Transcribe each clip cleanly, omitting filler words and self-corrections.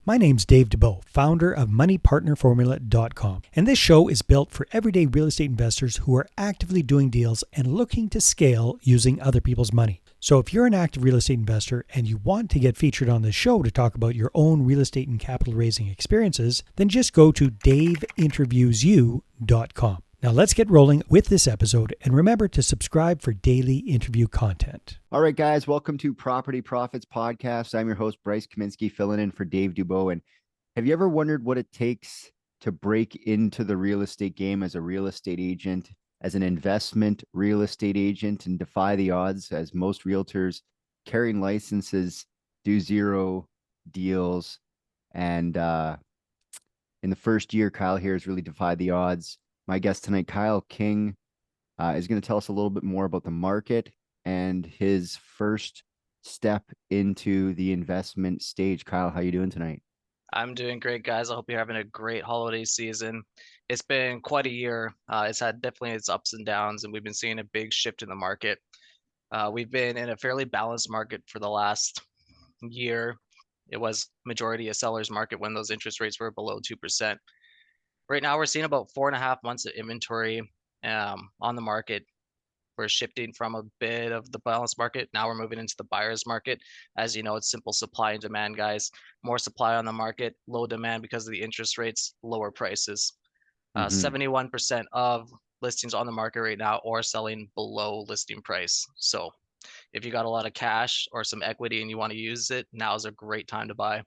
My name's Dave DeBow, founder of MoneyPartnerFormula.com, and this show is built for everyday real estate investors who are actively doing deals and looking to scale using other people's money. So if you're an active real estate investor and you want to get featured on this show to talk about your own real estate and capital raising experiences, then just go to daveinterviewyou.com. Now let's get rolling with this episode, and remember to subscribe for daily interview content. All right, guys, welcome to Property Profits Podcast. I'm your host, Bryce Kaminsky, filling in for Dave Dubois. And have you ever wondered what it takes to break into the real estate game as a real estate agent, as an investment real estate agent, and defy the odds, as most realtors carrying licenses do zero deals? And in the first year, Kyle here has really defied the odds. My guest tonight, Kyle King, is going to tell us a little bit more about the market and his first step into the investment stage. Kyle, how you doing tonight? I'm doing great, guys. I hope you're having a great holiday season. It's been quite a year. It's had definitely its ups and downs, and we've been seeing a big shift in the market. We've been in a fairly balanced market for the last year. It was majority a seller's market when those interest rates were below 2%. Right now, we're seeing about 4.5 months of inventory on the market. We're shifting from a bit of the balanced market. Now we're moving into the buyer's market. As you know, it's simple supply and demand, guys. More supply on the market, low demand because of the interest rates, lower prices. 71% of listings on the market right now are selling below listing price. So if you got a lot of cash or some equity and you want to use it, now is a great time to buy.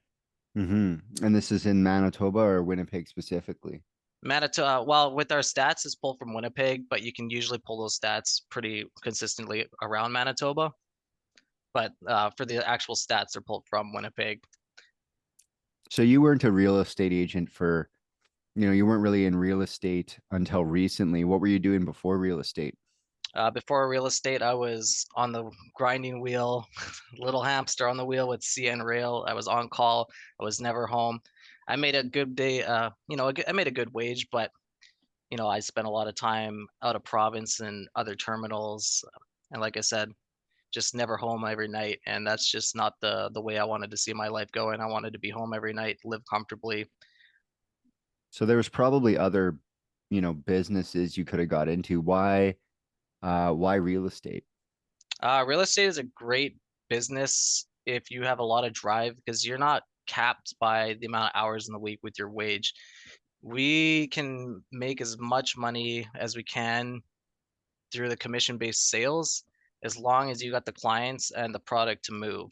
And this is in Manitoba or Winnipeg specifically? Manitoba, well, with our stats, it's pulled from Winnipeg, but you can usually pull those stats pretty consistently around Manitoba. But for the actual stats, they're pulled from Winnipeg. So you weren't a real estate agent for, you weren't really in real estate until recently. What were you doing before real estate? Before real estate, I was on the grinding wheel, little hamster on the wheel with CN Rail. I was on call. I was never home. I made a good day. I made a good wage, but I spent a lot of time out of province and other terminals. And like I said, just never home every night. And that's just not the way I wanted to see my life going. I wanted to be home every night, live comfortably. So there was probably other, businesses you could have got into. Why real estate? Real estate is a great business if you have a lot of drive because you're not capped by the amount of hours in the week with your wage. We can make as much money as we can through the commission-based sales as long as you got the clients and the product to move.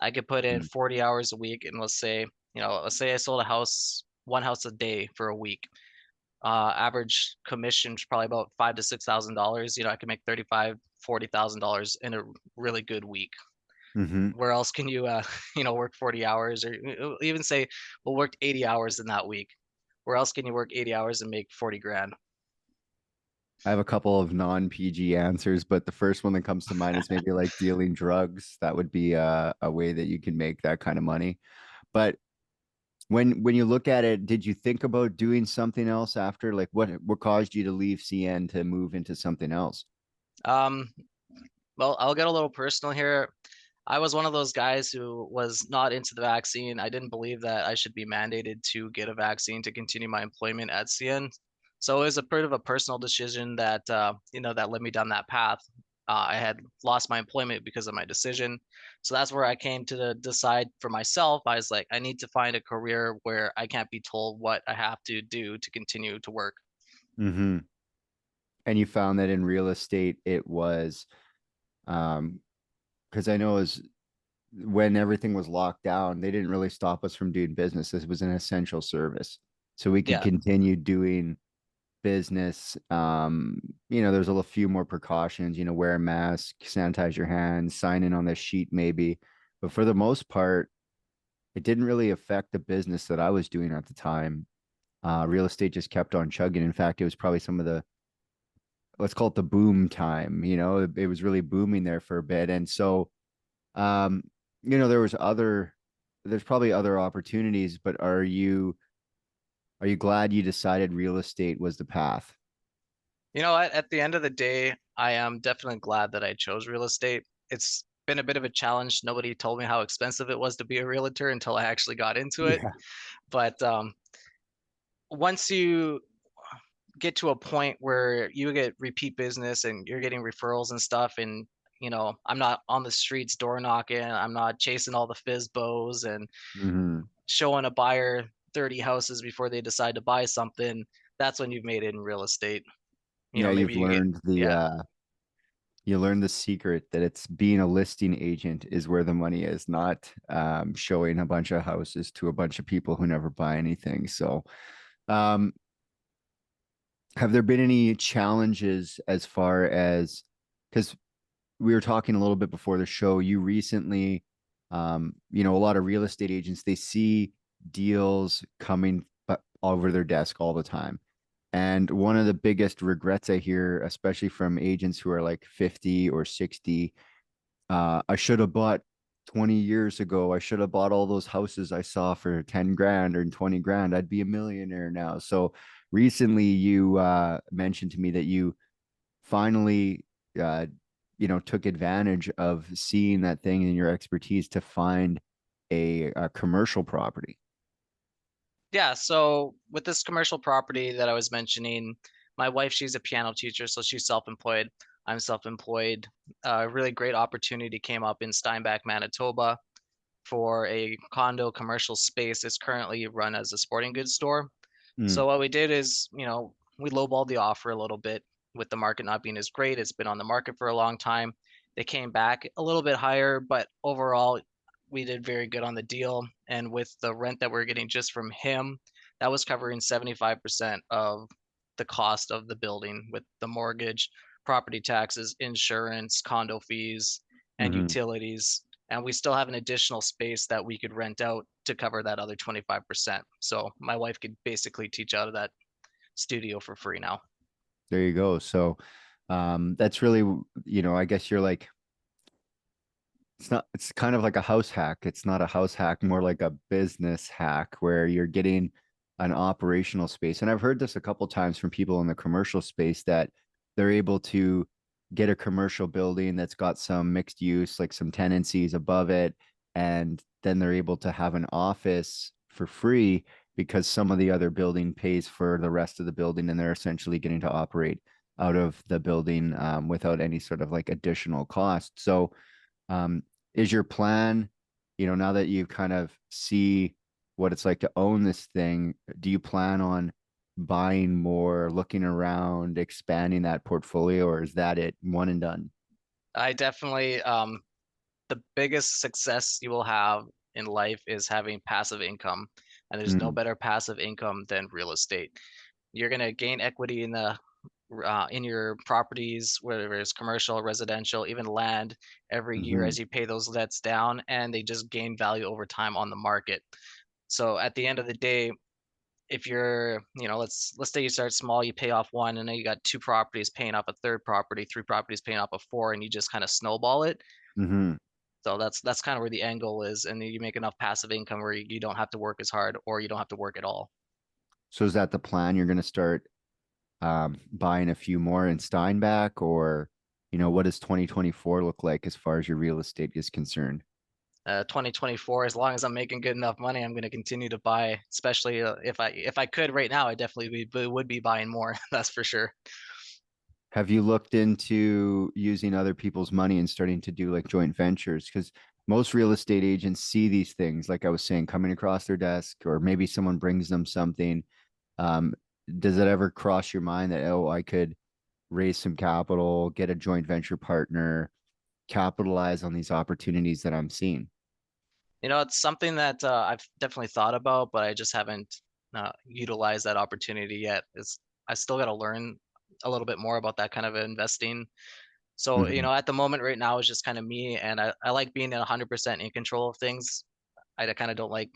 I could put in 40 hours a week, and let's say I sold one house a day for a week. Average commission is probably about $5,000 to $6,000. I can make $35,000-$40,000 in a really good week. Where else can you work 40 hours, or even say we'll work 80 hours in that week? Where else can you work 80 hours and make 40 grand? I have a couple of non-PG answers, but the first one that comes to mind is maybe like dealing drugs. That would be a way that you can make that kind of money. But when you look at it, did you think about doing something else after? Like what caused you to leave CN to move into something else? Well, I'll get a little personal here. I was one of those guys who was not into the vaccine. I didn't believe that I should be mandated to get a vaccine to continue my employment at CN. So it was a bit of a personal decision that that led me down that path. I had lost my employment because of my decision. So that's where I came to decide for myself. I was like, I need to find a career where I can't be told what I have to do to continue to work. And you found that in real estate, it was, because I know as when everything was locked down, they didn't really stop us from doing business. This was an essential service, so we could continue doing business. There's a few more precautions, wear a mask, sanitize your hands, sign in on this sheet maybe, but for the most part it didn't really affect the business that I was doing at the time. Real estate just kept on chugging. In fact, it was probably some of the, let's call it the boom time. It was really booming there for a bit. And so there's probably other opportunities, but are you glad you decided real estate was the path? At the end of the day, I am definitely glad that I chose real estate. It's been a bit of a challenge. Nobody told me how expensive it was to be a realtor until I actually got into it. Yeah. But once you get to a point where you get repeat business and you're getting referrals and stuff, and I'm not on the streets door knocking, I'm not chasing all the FISBOs and Hmm. showing a buyer 30 houses before they decide to buy something. That's when you've made it in real estate. Yeah, Maybe you've you get, learned the yeah. you learn the secret that it's being a listing agent is where the money is, not showing a bunch of houses to a bunch of people who never buy anything. So, um, have there been any challenges as far as, because we were talking a little bit before the show, you recently, a lot of real estate agents, they see deals coming over their desk all the time. And one of the biggest regrets I hear, especially from agents who are like 50 or 60, I should have bought 20 years ago. I should have bought all those houses I saw for 10 grand or 20 grand. I'd be a millionaire now. So recently you mentioned to me that you finally uh, took advantage of seeing that thing in your expertise to find a commercial property. Yeah, so with this commercial property that I was mentioning, my wife, she's a piano teacher, so she's self-employed. I'm self-employed. A really great opportunity came up in Steinbach, Manitoba for a condo commercial space. It's currently run as a sporting goods store. Mm. So what we did is, we lowballed the offer a little bit with the market not being as great. It's been on the market for a long time. They came back a little bit higher, but overall, we did very good on the deal. And with the rent that we're getting just from him, that was covering 75% of the cost of the building with the mortgage, property taxes, insurance, condo fees, and Hmm. utilities. And we still have an additional space that we could rent out to cover that other 25%. So my wife could basically teach out of that studio for free now. There you go. So that's really, I guess you're like, it's kind of like a house hack. It's not a house hack, more like a business hack where you're getting an operational space. And I've heard this a couple times from people in the commercial space that they're able to get a commercial building that's got some mixed use, like some tenancies above it, and then they're able to have an office for free because some of the other building pays for the rest of the building, and they're essentially getting to operate out of the building without any sort of like additional cost. So um, is your plan, now that you kind of see what it's like to own this thing, do you plan on buying more, looking around, expanding that portfolio, or is that it, one and done? I definitely, the biggest success you will have in life is having passive income. And there's no Mm. better passive income than real estate. You're going to gain equity in your properties, whether it's commercial, residential, even land, every year Hmm. as you pay those debts down, and they just gain value over time on the market. So at the end of the day, if you're, let's say you start small, you pay off one, and then you got two properties paying off a third property, three properties paying off a four, and you just kind of snowball it. Hmm. So that's kind of where the end goal is, and you make enough passive income where you don't have to work as hard, or you don't have to work at all. So is that the plan? You're going to start buying a few more in Steinbach, or, what does 2024 look like as far as your real estate is concerned? 2024, as long as I'm making good enough money, I'm going to continue to buy, especially if I could right now, I definitely would be buying more. That's for sure. Have you looked into using other people's money and starting to do like joint ventures? Because most real estate agents see these things, like I was saying, coming across their desk, or maybe someone brings them something. Um, does it ever cross your mind that, oh, I could raise some capital, get a joint venture partner, capitalize on these opportunities that I'm seeing? It's something that I've definitely thought about, but I just haven't utilized that opportunity yet. I still got to learn a little bit more about that kind of investing. So, Mhm. at the moment right now is just kind of me, and I like being 100% in control of things. I kind of don't like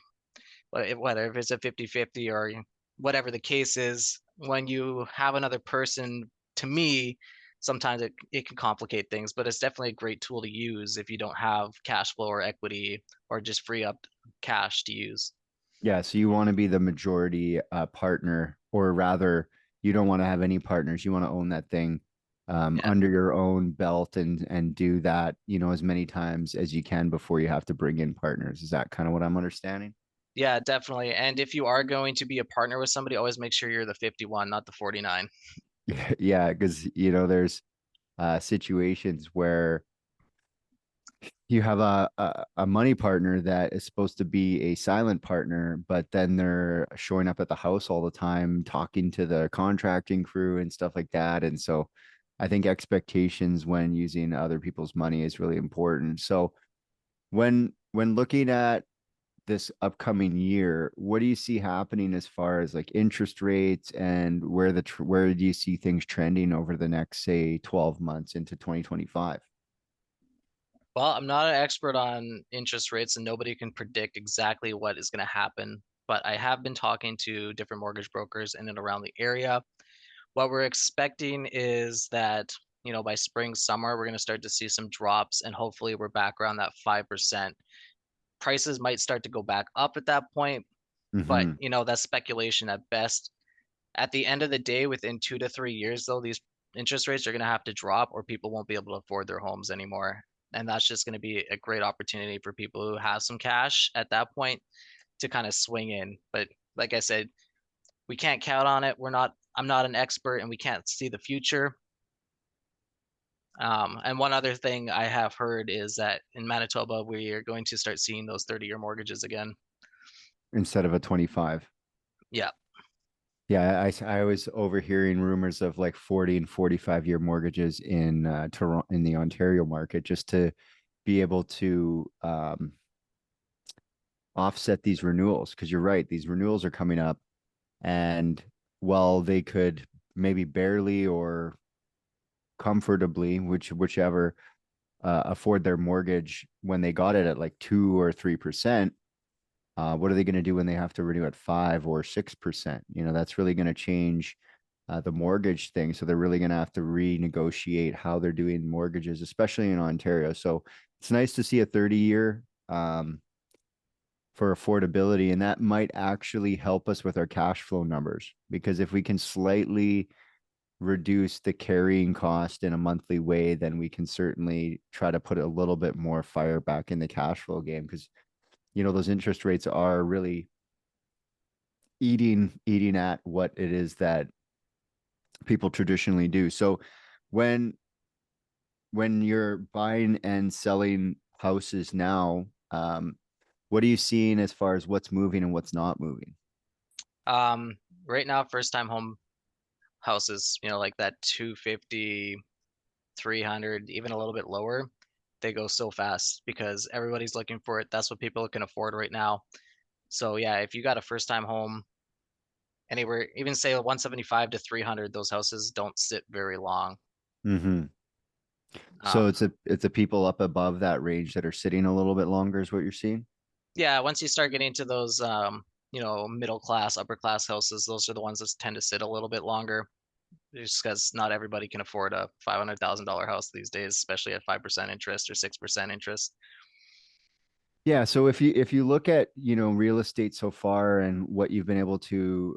whether if it's a 50-50 or whatever the case is, when you have another person, to me, sometimes it can complicate things, but it's definitely a great tool to use if you don't have cash flow or equity or just free up cash to use. Yeah, so you want to be the majority partner, or rather, you don't want to have any partners. You want to own that thing Yeah. under your own belt and do that, as many times as you can before you have to bring in partners. Is that kind of what I'm understanding? Yeah, definitely. And if you are going to be a partner with somebody, always make sure you're the 51, not the 49. Yeah, because there's situations where you have a money partner that is supposed to be a silent partner, but then they're showing up at the house all the time, talking to the contracting crew and stuff like that. And so I think expectations when using other people's money is really important. So when looking at this upcoming year, what do you see happening as far as like interest rates and where do you see things trending over the next, say, 12 months into 2025? Well, I'm not an expert on interest rates and nobody can predict exactly what is going to happen, but I have been talking to different mortgage brokers in and around the area. What we're expecting is that, by spring, summer, we're going to start to see some drops and hopefully we're back around that 5%. Prices might start to go back up at that point, but Mm-hmm. that's speculation at best. At the end of the day, within 2 to 3 years, though, these interest rates are going to have to drop or people won't be able to afford their homes anymore. And that's just going to be a great opportunity for people who have some cash at that point to kind of swing in. But like I said, we can't count on it. I'm not an expert and we can't see the future. And one other thing I have heard is that in Manitoba, we are going to start seeing those 30-year mortgages again. Instead of a 25. Yeah. Yeah, I was overhearing rumors of like 40 and 45-year mortgages in Toronto, in the Ontario market, just to be able to offset these renewals. Because you're right, these renewals are coming up, and while they could maybe barely or comfortably, whichever, afford their mortgage when they got it at like 2 or 3%. What are they going to do when they have to renew at 5 or 6%? That's really going to change the mortgage thing. So they're really going to have to renegotiate how they're doing mortgages, especially in Ontario. So it's nice to see a 30-year for affordability, and that might actually help us with our cash flow numbers, because if we can slightly reduce the carrying cost in a monthly way, then we can certainly try to put a little bit more fire back in the cash flow game, because those interest rates are really eating at what it is that people traditionally do. So when when you're buying and selling houses now, what are you seeing as far as what's moving and what's not moving? Um, right now, first time home houses, like that 250, 300, even a little bit lower, they go so fast because everybody's looking for it. That's what people can afford right now. So yeah, if you got a first time home anywhere, even say 175 to 300, those houses don't sit very long. Mm-hmm. So Um, it's a people up above that range that are sitting a little bit longer is what you're seeing. yeah, once you start getting to those, middle class, upper class houses, those are the ones that tend to sit a little bit longer. Just because not everybody can afford a $500,000 house these days, especially at 5% interest or 6% interest. Yeah, so if you look at, real estate so far and what you've been able to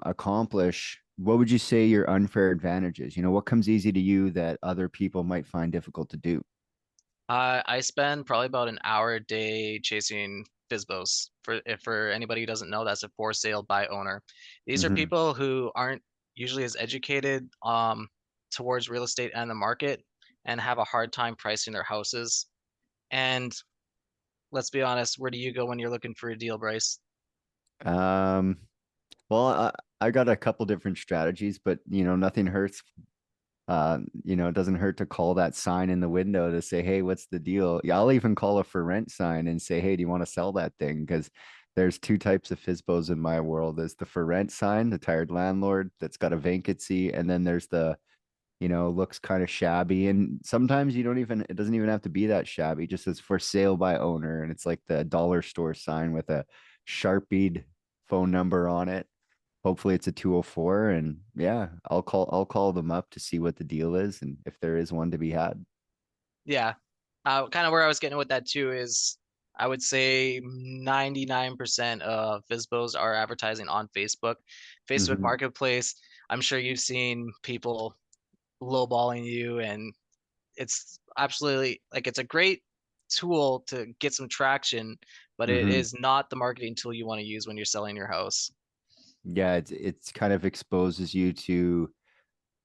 accomplish, what would you say your unfair advantage is? What comes easy to you that other people might find difficult to do? I spend probably about an hour a day chasing FISBOs. For anybody who doesn't know, that's a for sale by owner. These are Hmm. people who aren't usually as educated towards real estate and the market and have a hard time pricing their houses. And let's be honest, where do you go when you're looking for a deal, Bryce? Um, well, I got a couple different strategies, but nothing hurts. It doesn't hurt to call that sign in the window to say, "Hey, what's the deal?" Yeah, I'll even call a for rent sign and say, "Hey, do you want to sell that thing?" Because there's two types of FISBOs in my world. There's the for rent sign, the tired landlord that's got a vacancy, and then there's the looks kind of shabby. And sometimes it doesn't even have to be that shabby, just as for sale by owner. And it's like the dollar store sign with a sharpied phone number on it. Hopefully it's a 204. And yeah, I'll call them up to see what the deal is and if there is one to be had. Yeah. Kind of where I was getting with that too is I would say 99% of FISBOs are advertising on Facebook. Facebook Hmm. Marketplace, I'm sure you've seen people lowballing you, and it's absolutely like it's a great tool to get some traction, but it Hmm. is not the marketing tool you want to use when you're selling your house. Yeah, it's kind of exposes you to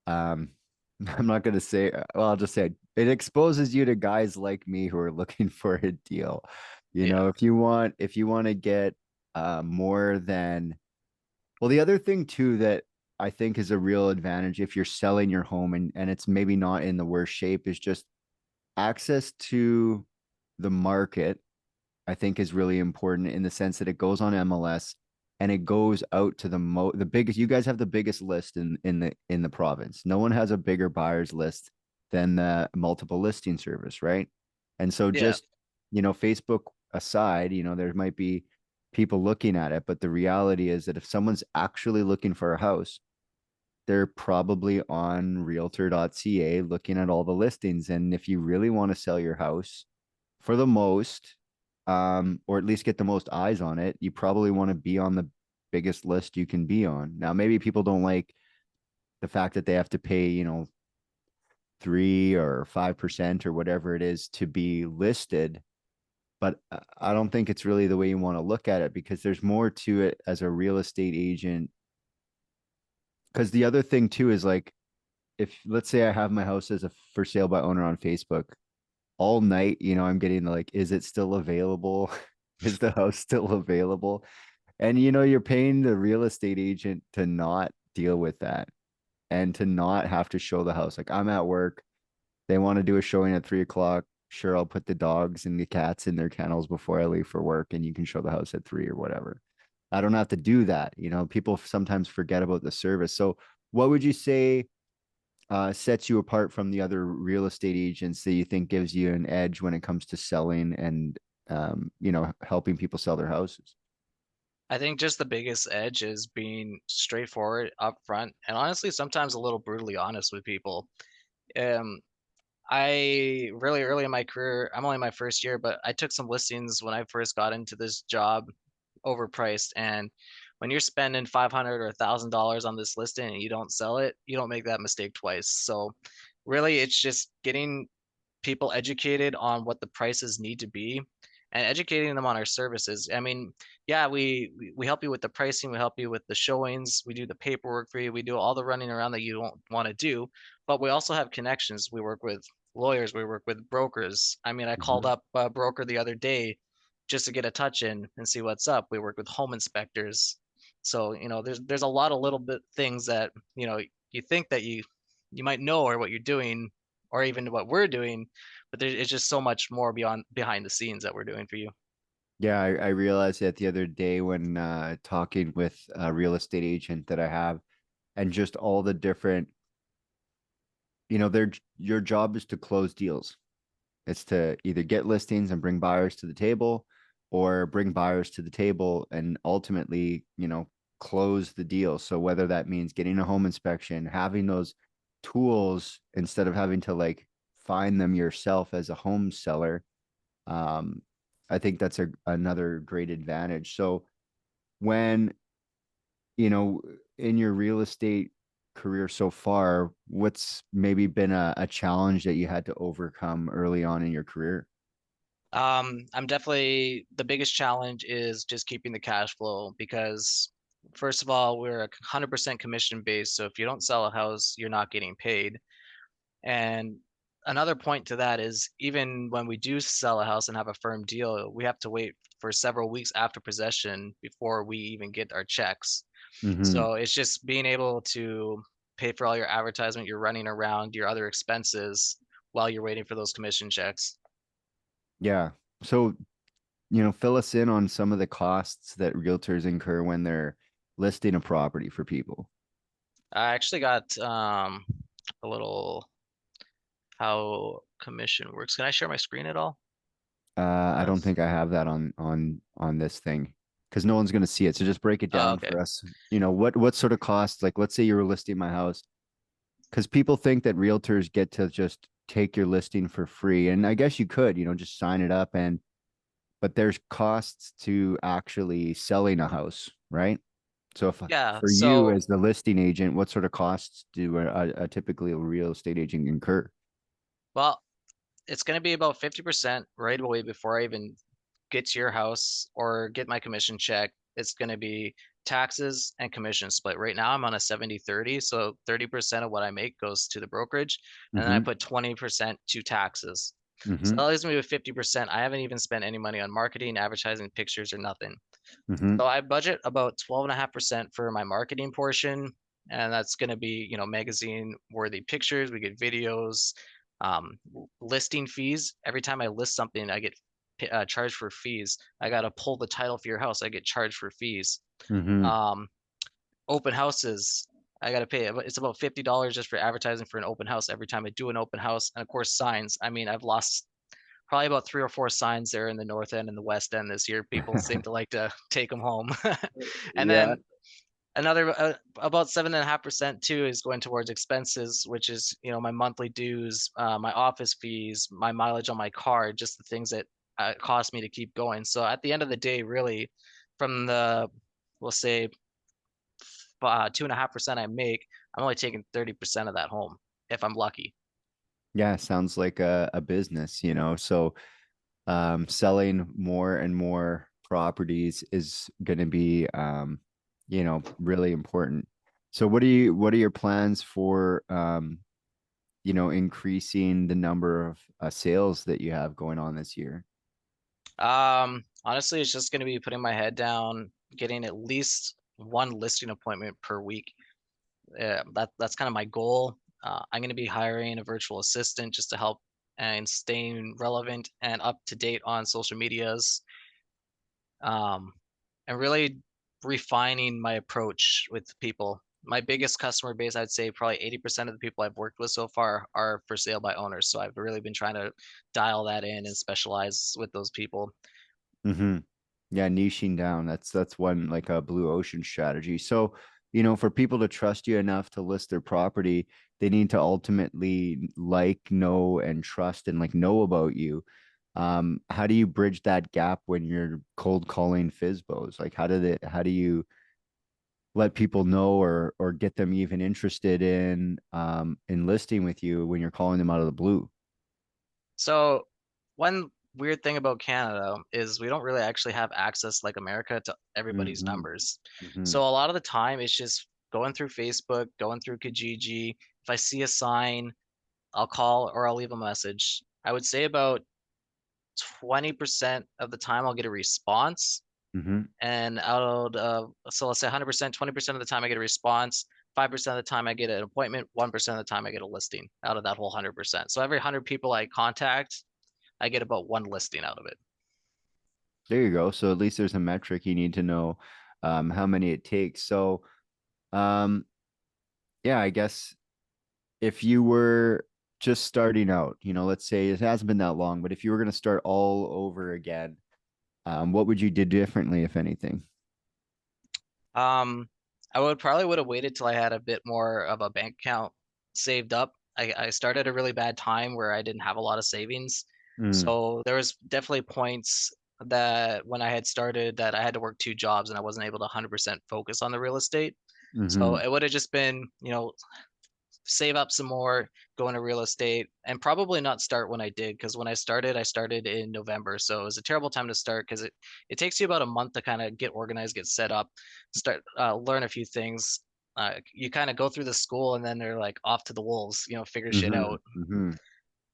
um I'm not gonna say well, I'll just say it exposes you to guys like me who are looking for a deal. You Yeah. know, if you want to get more than well, the other thing too that I think is a real advantage if you're selling your home and it's maybe not in the worst shape is just access to the market. I think is really important in the sense that it goes on MLS and it goes out to the biggest. You guys have the biggest list in the province. No one has a bigger buyers list than the multiple listing service, right? And so Yeah. just Facebook aside, there might be people looking at it, but the reality is that if someone's actually looking for a house, they're probably on realtor.ca looking at all the listings. And if you really want to sell your house for the most, or at least get the most eyes on it, you probably want to be on the biggest list you can be on. Now, maybe people don't like the fact that they have to pay, 3 or 5% or whatever it is to be listed. But I don't think it's really the way you want to look at it because there's more to it as a real estate agent. Because the other thing too is like, if let's say I have my house as a for sale by owner on Facebook, all night, I'm getting like, is it still available? Is the house still available? And you're paying the real estate agent to not deal with that and to not have to show the house. Like I'm at work, they want to do a showing at 3 o'clock. Sure, I'll put the dogs and the cats in their kennels before I leave for work, and you can show the house at 3 or whatever. I don't have to do that. People sometimes forget about the service. So, what would you say sets you apart from the other real estate agents that you think gives you an edge when it comes to selling and helping people sell their houses? I think just the biggest edge is being straightforward, upfront, and honestly, sometimes a little brutally honest with people. Um, I really early in my career, I'm only in my first year, but I took some listings when I first got into this job overpriced. And when you're spending 500 or $1,000 on this listing and you don't sell it, you don't make that mistake twice. So really, it's just getting people educated on what the prices need to be and educating them on our services. I mean, yeah, we help you with the pricing, we help you with the showings, we do the paperwork for you, we do all the running around that you don't want to do, but we also have connections. We work with lawyers, we work with brokers. I mean, I called Mhm. up a broker the other day just to get a touch in and see what's up. We work with home inspectors. So, there's a lot of little bit things that, you think that you might know or what you're doing or even what we're doing, but it's just so much more beyond behind the scenes that we're doing for you. Yeah, I realized that the other day when talking with a real estate agent that I have, and just all the different, your job is to close deals. It's to either get listings and bring buyers to the table, or bring buyers to the table and ultimately, close the deal. So whether that means getting a home inspection, having those tools instead of having to like find them yourself as a home seller, um, I think that's another great advantage. So when, you know, in your real estate career so far, what's maybe been a challenge that you had to overcome early on in your career? I'm definitely the biggest challenge is just keeping the cash flow because first of all, we're 100% commission based. So if you don't sell a house, you're not getting paid. And another point to that is even when we do sell a house and have a firm deal, we have to wait for several weeks after possession before we even get our checks. Hmm. So it's just being able to pay for all your advertisement, you're running around, your other expenses while you're waiting for those commission checks. Yeah. So, fill us in on some of the costs that realtors incur when they're listing a property for people. I actually got a little how commission works. Can I share my screen at all? I don't think I have that on this thing because no one's going to see it. So just break it Oh, down okay. for us. What sort of costs? Like, let's say you were listing my house, because people think that realtors get to just take your listing for free, and I guess you could, just sign it up but there's costs to actually selling a house, right? So if Yeah, for you so as the listing agent, what sort of costs do a typically a real estate agent incur? well, it's going to be about 50% right away before I even get to your house or get my commission check. It's going to be taxes and commission split. Right now I'm on a 70-30, so 30% of what I make goes to the brokerage, and then I Mm-hmm. put 20% to taxes. So Mm-hmm. that leaves me with 50%. I haven't even spent any money on marketing, advertising, pictures, or nothing. Mm-hmm. So I budget about 12.5% for my marketing portion, and that's going to be, magazine worthy pictures. We get videos, listing fees. Every time I list something, I get charged for fees. I got to pull the title for your house. I get charged for fees. Mm-hmm. Um, Open houses. I got to pay. It's about $50 just for advertising for an open house every time I do an open house. And of course, signs. I mean, I've lost probably about 3 or 4 signs there in the north end and the west end this year. People seem to like to take them home. And Yeah. then another about 7.5% too is going towards expenses, which is my monthly dues, my office fees, my mileage on my car, just the things that cost me to keep going. So at the end of the day, really, from the we'll say 2.5% I make, I'm only taking 30% of that home if I'm lucky. Yeah, sounds like a business, So selling more and more properties is going to be really important. So what are your plans for increasing the number of sales that you have going on this year? Honestly, it's just going to be putting my head down, getting at least one listing appointment per week. That's kind of my goal. I'm going to be hiring a virtual assistant just to help and staying relevant and up to date on social medias, um, and really refining my approach with people. My biggest customer base, I'd say probably 80% of the people I've worked with so far are for sale by owners. So I've really been trying to dial that in and specialize with those people. Mm-hmm. Yeah, niching down. That's one like a blue ocean strategy. So, for people to trust you enough to list their property, they need to ultimately like, know, and trust and like know about you. How do you bridge that gap when you're cold calling FISBOs? Like how do you let people know or get them even interested in listing with you when you're calling them out of the blue? So one weird thing about Canada is we don't really actually have access like America to everybody's Mm-hmm. numbers. Mm-hmm. So a lot of the time it's just going through Facebook, going through Kijiji. If I see a sign, I'll call or I'll leave a message. I would say about 20% of the time I'll get a response. Mm-hmm. And out of, so let's say 100%, 20% of the time I get a response. 5% of the time I get an appointment. 1% of the time I get a listing out of that whole 100%. So every 100 people I contact, I get about one listing out of it. There you go. So at least there's a metric you need to know how many it takes. So um, yeah, I guess if you were just starting out, let's say it hasn't been that long, but if you were going to start all over again, what would you do differently, if anything? Um, I would have waited till I had a bit more of a bank account saved up. I started a really bad time where I didn't have a lot of savings. Mm, So there was definitely points that when I had started that I had to work 2 jobs and I wasn't able to 100% focus on the real estate. So mm-hmm, it would have just been, save up some more, go into real estate, and probably not start when I did because when I started in November. So it was a terrible time to start because it takes you about a month to kind of get organized, get set up, start learn a few things. You kind of go through the school and then they're like off to the wolves, figure shit mm-hmm, out. mm-hmm.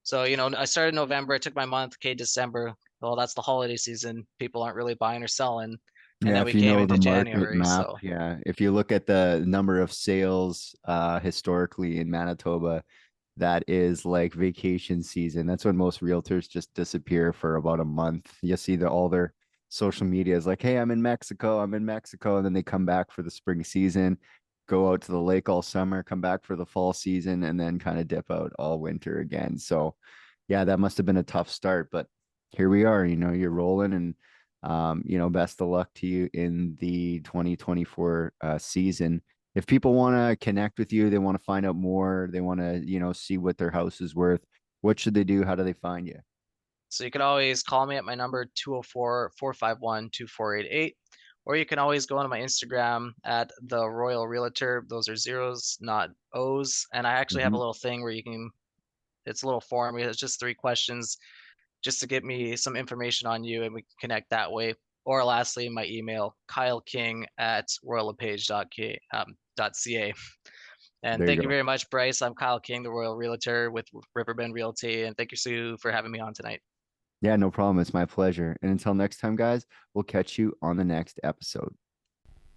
So, I started November, I took my month, okay, December. Well, that's the holiday season. People aren't really buying or selling. And Yeah, then if we you came know into the market January. map, So yeah. If you look at the number of sales historically in Manitoba, that is like vacation season. That's when most realtors just disappear for about a month. You see all their social media is like, hey, I'm in Mexico, I'm in Mexico. And then they come back for the spring season, go out to the lake all summer, come back for the fall season, and then kind of dip out all winter again. So yeah, that must have been a tough start, but here we are, you're rolling and best of luck to you in the 2024 season. If people want to connect with you, they want to find out more, they want to, see what their house is worth, what should they do? How do they find you? So you can always call me at my number 204-451-2488, or you can always go on my Instagram at the Royal Realtor. Those are zeros, not O's. And I actually have a Mhm. little thing where it's a little form. It's just 3 questions just to get me some information on you, and we can connect that way. Or lastly, my email, kyleking@royallepage.ca. And There you thank you go. very much, Bryce. I'm Kyle King, the Royal Realtor with Riverbend Realty. And thank you, Sue, for having me on tonight. Yeah, no problem. It's my pleasure. And until next time, guys, we'll catch you on the next episode.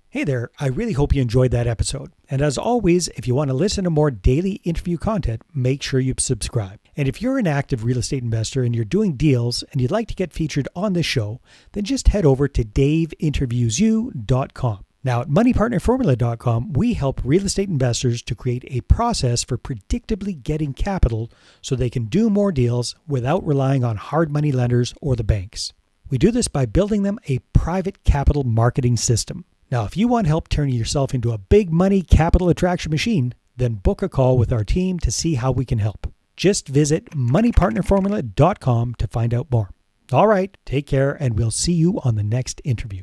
Hey there, I really hope you enjoyed that episode. And as always, if you want to listen to more daily interview content, make sure you subscribe. And if you're an active real estate investor and you're doing deals and you'd like to get featured on this show, then just head over to daveinterviewyou.com. Now at moneypartnerformula.com, we help real estate investors to create a process for predictably getting capital so they can do more deals without relying on hard money lenders or the banks. We do this by building them a private capital marketing system. Now, if you want help turning yourself into a big money capital attraction machine, then book a call with our team to see how we can help. Just visit moneypartnerformula.com to find out more. All right, take care, and we'll see you on the next interview.